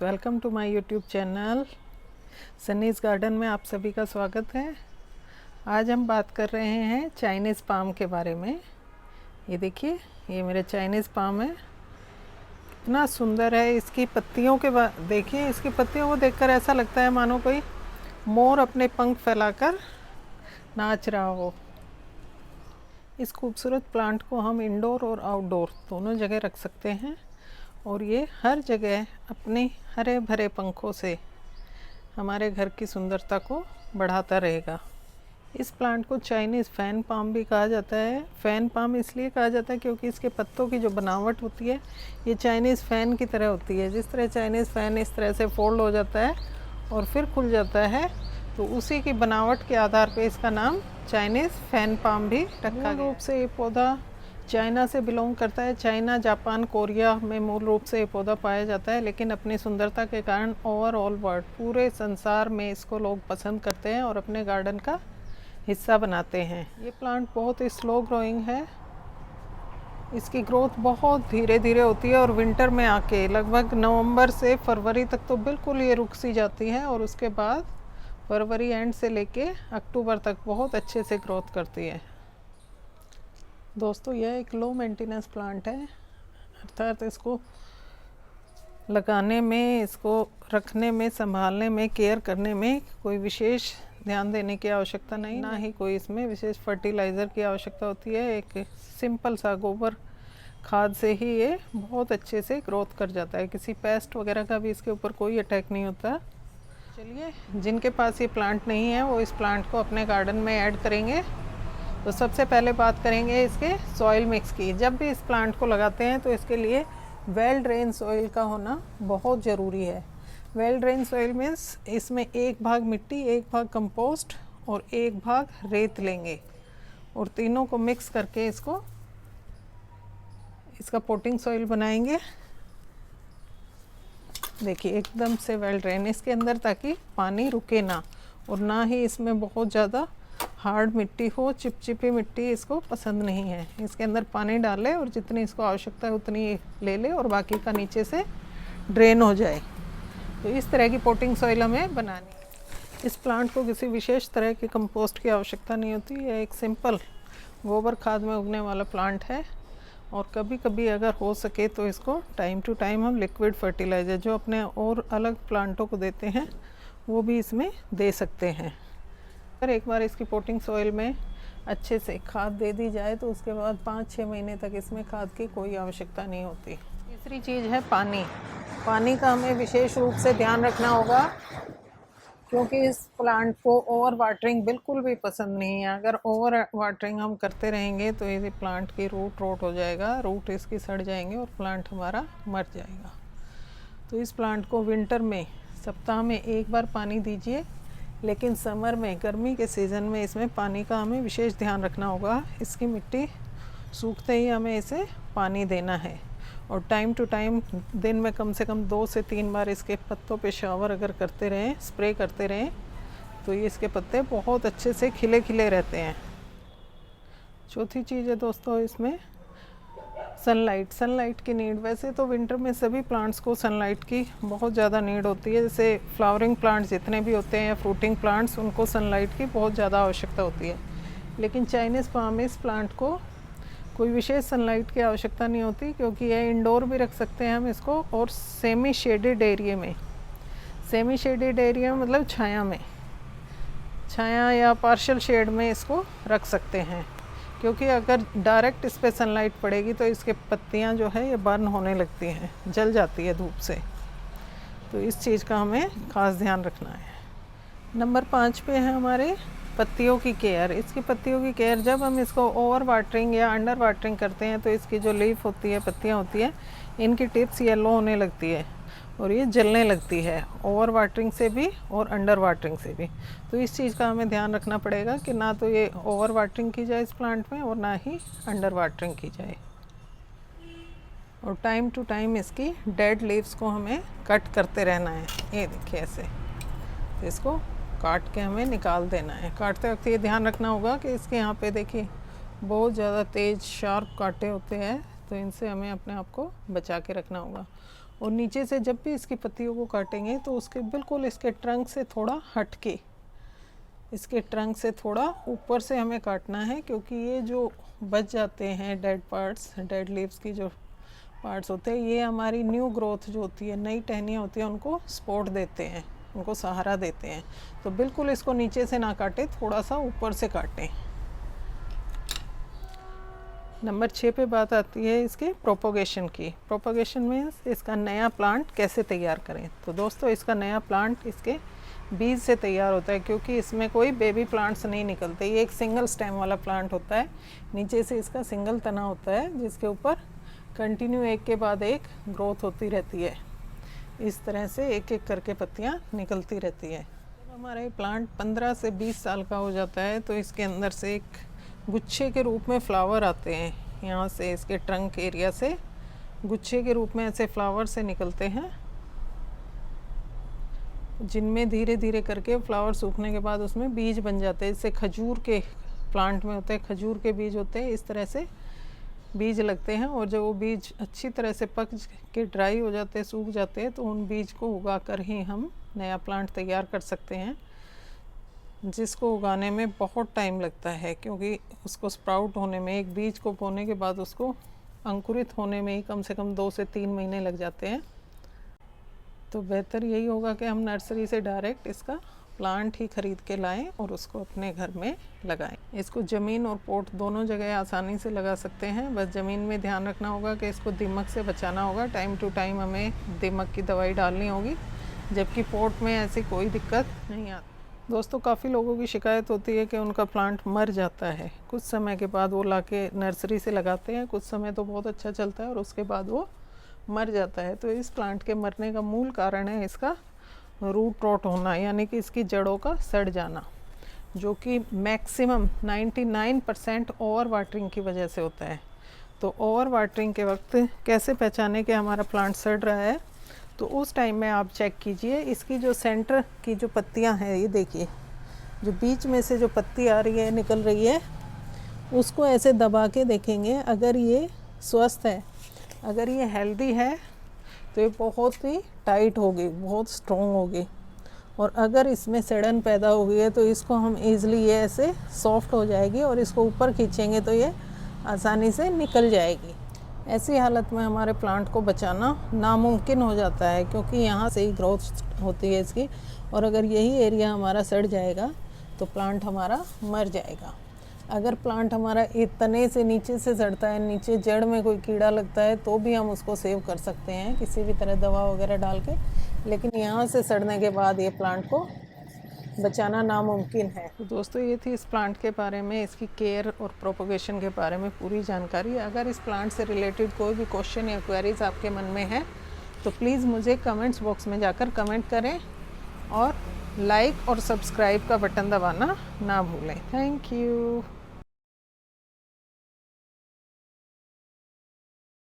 Welcome to my YouTube channel Sunny's garden में आप सभी का स्वागत है। आज हम बात कर रहे हैं चाइनीज़ पाम के बारे में। ये देखिए, ये मेरे चाइनीज़ पाम है, इतना सुंदर है। इसकी पत्तियों के देखिए, इसकी पत्तियों को देखकर ऐसा लगता है मानो कोई मोर अपने पंख फैलाकर नाच रहा हो। इस खूबसूरत प्लांट को हम इंडोर और आउटडोर दोनों जगह रख सकते हैं और ये हर जगह अपने हरे भरे पंखों से हमारे घर की सुंदरता को बढ़ाता रहेगा। इस प्लांट को चाइनीज़ फ़ैन पाम भी कहा जाता है। फ़ैन पाम इसलिए कहा जाता है क्योंकि इसके पत्तों की जो बनावट होती है ये चाइनीज़ फ़ैन की तरह होती है। जिस तरह चाइनीज़ फ़ैन इस तरह से फोल्ड हो जाता है और फिर खुल जाता है, तो उसी की बनावट के आधार पर इसका नाम चाइनीज़ फ़ैन पाम भी रखा गया। रूप से ये पौधा चाइना से बिलोंग करता है। चाइना, जापान, कोरिया में मूल रूप से ये पौधा पाया जाता है, लेकिन अपनी सुंदरता के कारण ओवरऑल वर्ल्ड पूरे संसार में इसको लोग पसंद करते हैं और अपने गार्डन का हिस्सा बनाते हैं। ये प्लांट बहुत ही स्लो ग्रोइंग है। इसकी ग्रोथ बहुत धीरे धीरे होती है और विंटर में आके लगभग नवंबर से फरवरी तक तो बिल्कुल ये रुक सी जाती है और उसके बाद फरवरी एंड से लेके अक्टूबर तक बहुत अच्छे से ग्रोथ करती है। दोस्तों, यह एक लो मेंटेनेंस प्लांट है, अर्थात इसको लगाने में, इसको रखने में, संभालने में, केयर करने में कोई विशेष ध्यान देने की आवश्यकता नहीं, ना ही कोई इसमें विशेष फर्टिलाइज़र की आवश्यकता होती है। एक सिंपल सा गोबर खाद से ही ये बहुत अच्छे से ग्रोथ कर जाता है। किसी पेस्ट वगैरह का भी इसके ऊपर कोई अटैक नहीं होता। चलिए, जिनके पास ये प्लांट नहीं है वो इस प्लांट को अपने गार्डन में ऐड करेंगे। तो सबसे पहले बात करेंगे इसके सॉइल मिक्स की। जब भी इस प्लांट को लगाते हैं तो इसके लिए वेल ड्रेन सॉइल का होना बहुत ज़रूरी है। वेल ड्रेन सॉइल मीन्स इसमें एक भाग मिट्टी, एक भाग कंपोस्ट और एक भाग रेत लेंगे और तीनों को मिक्स करके इसका पोटिंग सॉइल बनाएंगे। देखिए, एकदम से वेल ड्रेन इसके अंदर, ताकि पानी रुके ना और ना ही इसमें बहुत ज़्यादा हार्ड मिट्टी हो, चिपचिपी मिट्टी इसको पसंद नहीं है। इसके अंदर पानी डालें और जितनी इसको आवश्यकता है उतनी ले ले और बाकी का नीचे से ड्रेन हो जाए। तो इस तरह की पोटिंग सॉइल हमें बनानी है। इस प्लांट को किसी विशेष तरह के कंपोस्ट की आवश्यकता नहीं होती। यह एक सिंपल गोबर खाद में उगने वाला प्लांट है और कभी कभी अगर हो सके तो इसको टाइम टू टाइम हम लिक्विड फर्टिलाइज़र जो अपने और अलग प्लांटों को देते हैं वो भी इसमें दे सकते हैं। अगर एक बार इसकी पोटिंग सॉइल में अच्छे से खाद दे दी जाए तो उसके बाद 5-6 महीने तक इसमें खाद की कोई आवश्यकता नहीं होती। तीसरी चीज़ है पानी। पानी का हमें विशेष रूप से ध्यान रखना होगा क्योंकि इस प्लांट को ओवर वाटरिंग बिल्कुल भी पसंद नहीं है। अगर ओवर वाटरिंग हम करते रहेंगे तो ये प्लांट की रूट रोट हो जाएगा, रूट इसकी सड़ जाएंगे और प्लांट हमारा मर जाएगा। तो इस प्लांट को विंटर में सप्ताह में एक बार पानी दीजिए, लेकिन समर में, गर्मी के सीज़न में इसमें पानी का हमें विशेष ध्यान रखना होगा। इसकी मिट्टी सूखते ही हमें इसे पानी देना है और टाइम टू टाइम दिन में कम से कम 2 से 3 बार इसके पत्तों पे शावर अगर करते रहें, स्प्रे करते रहें, तो ये इसके पत्ते बहुत अच्छे से खिले खिले रहते हैं। चौथी चीज़ है दोस्तों इसमें सनलाइट की नीड। वैसे तो विंटर में सभी प्लांट्स को सनलाइट की बहुत ज़्यादा नीड होती है। जैसे फ्लावरिंग प्लांट्स जितने भी होते हैं या फ्रूटिंग प्लांट्स, उनको सनलाइट की बहुत ज़्यादा आवश्यकता होती है, लेकिन चाइनीज़ पाम इस प्लांट को कोई विशेष सनलाइट की आवश्यकता नहीं होती क्योंकि यह इंडोर भी रख सकते हैं हम इसको और सेमी शेडेड एरिया में। सेमी शेडेड एरिया मतलब छाया या पार्शियल शेड में इसको रख सकते हैं, क्योंकि अगर डायरेक्ट इस पर सनलाइट पड़ेगी तो इसके पत्तियां जो है ये बर्न होने लगती हैं, जल जाती है धूप से। तो इस चीज़ का हमें ख़ास ध्यान रखना है। नंबर 5 पे है हमारे पत्तियों की केयर। इसकी पत्तियों की केयर, जब हम इसको ओवर वाटरिंग या अंडर वाटरिंग करते हैं तो इसकी जो लीफ होती है, पत्तियाँ होती हैं, इनकी टिप्स येलो होने लगती है और ये जलने लगती है, ओवर वाटरिंग से भी और अंडर वाटरिंग से भी। तो इस चीज़ का हमें ध्यान रखना पड़ेगा कि ना तो ये ओवर वाटरिंग की जाए इस प्लांट में और ना ही अंडर वाटरिंग की जाए। और टाइम टू टाइम इसकी डेड लीव्स को हमें कट करते रहना है। ये देखिए ऐसे, तो इसको काट के हमें निकाल देना है। काटते वक्त ये ध्यान रखना होगा कि इसके यहाँ पे देखिए बहुत ज़्यादा तेज़ शार्प कांटे होते हैं, तो इनसे हमें अपने आप को बचा के रखना होगा। और नीचे से जब भी इसकी पत्तियों को काटेंगे तो उसके बिल्कुल इसके ट्रंक से थोड़ा हट के, इसके ट्रंक से थोड़ा ऊपर से हमें काटना है, क्योंकि ये जो बच जाते हैं डेड पार्ट्स, डेड लीव्स की जो पार्ट्स होते हैं, ये हमारी न्यू ग्रोथ जो होती है, नई टहनियाँ होती हैं, उनको सपोर्ट देते हैं, उनको सहारा देते हैं। तो बिल्कुल इसको नीचे से ना काटें, थोड़ा सा ऊपर से काटें। नंबर 6 पे बात आती है इसके प्रोपोगेशन की। प्रोपोगेशन मीन्स इसका नया प्लांट कैसे तैयार करें। तो दोस्तों इसका नया प्लांट इसके बीज से तैयार होता है, क्योंकि इसमें कोई बेबी प्लांट्स नहीं निकलते। ये एक सिंगल स्टेम वाला प्लांट होता है, नीचे से इसका सिंगल तना होता है, जिसके ऊपर कंटिन्यू एक के बाद एक ग्रोथ होती रहती है। इस तरह से एक एक करके पत्तियाँ निकलती रहती है। जब हमारा ये प्लांट 15 से 20 साल का हो जाता है तो इसके अंदर से एक गुच्छे के रूप में फ्लावर आते हैं। यहाँ से इसके ट्रंक एरिया से गुच्छे के रूप में ऐसे फ्लावर से निकलते हैं, जिनमें धीरे धीरे करके फ्लावर सूखने के बाद उसमें बीज बन जाते हैं। जैसे खजूर के प्लांट में होते हैं, खजूर के बीज होते हैं, इस तरह से बीज लगते हैं। और जब वो बीज अच्छी तरह से पक के ड्राई हो जाते हैं, सूख जाते हैं, तो उन बीज को उगा कर ही हम नया प्लांट तैयार कर सकते हैं, जिसको उगाने में बहुत टाइम लगता है, क्योंकि उसको स्प्राउट होने में, एक बीज को बोने के बाद उसको अंकुरित होने में ही कम से कम 2 से 3 महीने लग जाते हैं। तो बेहतर यही होगा कि हम नर्सरी से डायरेक्ट इसका प्लांट ही खरीद के लाएं और उसको अपने घर में लगाएं। इसको ज़मीन और पोट दोनों जगह आसानी से लगा सकते हैं। बस ज़मीन में ध्यान रखना होगा कि इसको दीमक से बचाना होगा। टाइम टू टाइम हमें दीमक की दवाई डालनी होगी, जबकि पोट में ऐसी कोई दिक्कत नहीं आती। दोस्तों काफ़ी लोगों की शिकायत होती है कि उनका प्लांट मर जाता है। कुछ समय के बाद वो लाके नर्सरी से लगाते हैं, कुछ समय तो बहुत अच्छा चलता है और उसके बाद वो मर जाता है। तो इस प्लांट के मरने का मूल कारण है इसका रूट रॉट होना, यानी कि इसकी जड़ों का सड़ जाना, जो कि मैक्सिमम 99% ओवर वाटरिंग की वजह से होता है। तो ओवर वाटरिंग के वक्त कैसे पहचाने कि हमारा प्लांट सड़ रहा है, तो उस टाइम में आप चेक कीजिए इसकी जो सेंटर की जो पत्तियां हैं, ये देखिए जो बीच में से जो पत्ती आ रही है, निकल रही है, उसको ऐसे दबा के देखेंगे। अगर ये स्वस्थ है, अगर ये हेल्दी है, तो ये बहुत ही टाइट होगी, बहुत स्ट्रॉन्ग होगी। और अगर इसमें सड़न पैदा हो गई है तो इसको हम ईज़िली, ये ऐसे सॉफ्ट हो जाएगी और इसको ऊपर खींचेंगे तो ये आसानी से निकल जाएगी। ऐसी हालत में हमारे प्लांट को बचाना नामुमकिन हो जाता है, क्योंकि यहाँ से ही ग्रोथ होती है इसकी। और अगर यही एरिया हमारा सड़ जाएगा तो प्लांट हमारा मर जाएगा। अगर प्लांट हमारा एक तने से नीचे से सड़ता है, नीचे जड़ में कोई कीड़ा लगता है, तो भी हम उसको सेव कर सकते हैं किसी भी तरह दवा वगैरह डाल के। लेकिन यहाँ से सड़ने के बाद ये प्लांट को बचाना नामुमकिन है। तो दोस्तों ये थी इस प्लांट के बारे में, इसकी केयर और प्रोपोगेशन के बारे में पूरी जानकारी। अगर इस प्लांट से रिलेटेड कोई भी क्वेश्चन या क्वेरीज आपके मन में है तो प्लीज़ मुझे कमेंट्स बॉक्स में जाकर कमेंट करें और लाइक और सब्सक्राइब का बटन दबाना ना भूलें। Thank you.